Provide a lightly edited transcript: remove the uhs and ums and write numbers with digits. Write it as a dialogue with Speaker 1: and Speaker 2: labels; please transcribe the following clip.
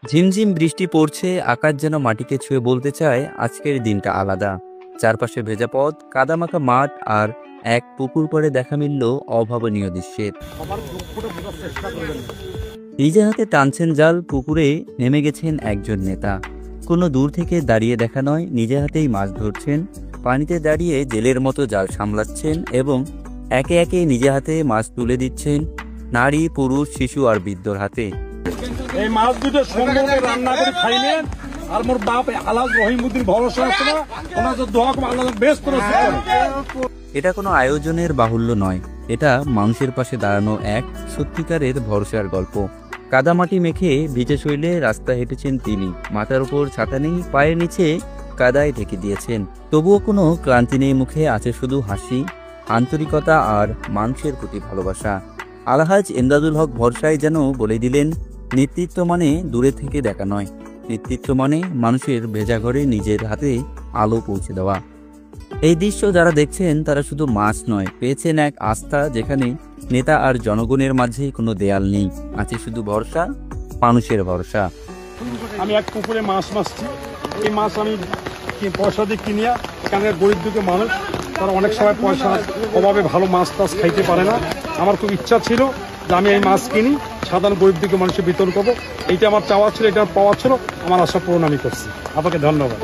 Speaker 1: ঝিমঝিম বৃষ্টি পড়ছে, আকাশ যেন মাটিকে ছুঁয়ে বলতে চায় আজকের দিনটা আলাদা। চারপাশে ভেজা পথ, কাদামাখা মাঠ আর এক পুকুর পাড়ে দেখা মিলল অভাবনীয় দৃশ্যের। নিজে হাতে টানছেন জাল, পুকুরে নেমে গেছেন একজন নেতা। কোনো দূর থেকে দাঁড়িয়ে দেখা নয়, নিজে হাতেই মাছ ধরছেন। পানিতে দাঁড়িয়ে জেলের মতো জাল সামলাচ্ছেন এবং একে একে নিজে হাতে মাছ তুলে দিচ্ছেন নারী, পুরুষ, শিশু আর বৃদ্ধর হাতে।
Speaker 2: এই মাছ দুটো সুন্দর রান্না করে খাইলেন আর মোর বাপ আলাজ রহিমউদ্দিন ভরসা আছে না, ওনার তো দোয়া করে আল্লাহ বেস্ট করে।
Speaker 1: এটা কোনো আয়োজনের বাহুল্য নয়, এটা মানুষের পাশে দাঁড়ানো এক সত্যিকারের ভরসার গল্প। কাদামাটি মেখে ভিজে শৈলে রাস্তা হেঁটেছেন তিনি। মাথার উপর ছাতা নেই, পায়ের নিচে কাদায় ঢেকে দিয়েছেন। তবুও কোনো ক্লান্তি নেই মুখে, আছে শুধু হাসি, আন্তরিকতা আর মানুষের প্রতি ভালোবাসা। আলহাজ এমদাদুল হক ভরসায় যেন বলে দিলেন, নেতৃত্ব মানে দূরে থেকে দেখা নয়, নেতৃত্ব মানে মানুষের ভেজা ঘরে নিজের হাতে আলো পৌঁছে দেওয়া। এই দৃশ্য যারা দেখছেন তারা শুধু মাছ নয়, পেয়েছেন এক আস্থা যেখানে নেতা আর জনগণের মাঝে কোনো দেয়াল নেই, আছে শুধু ভরসা, মানুষের ভরসা।
Speaker 2: আমি এক পুকুরে মাছ মারছি, এই মাছ আমি পয়সা দিয়ে কিনিয়া, এখানে গরিব দুঃখী মানুষ তারা অনেক সময় পয়সার অভাবে ভালো মাছ টাছ খাইতে পারে না। আমার খুব ইচ্ছা ছিল যে আমি এই মাছ কিনি, সাধারণ গরিব দুঃখী মানুষের বিতরণ করবো। এইটা আমার চাওয়া ছিল, এটা পাওয়া ছিল, আমার আশা পূরণ আমি করছি। আপনাকে ধন্যবাদ।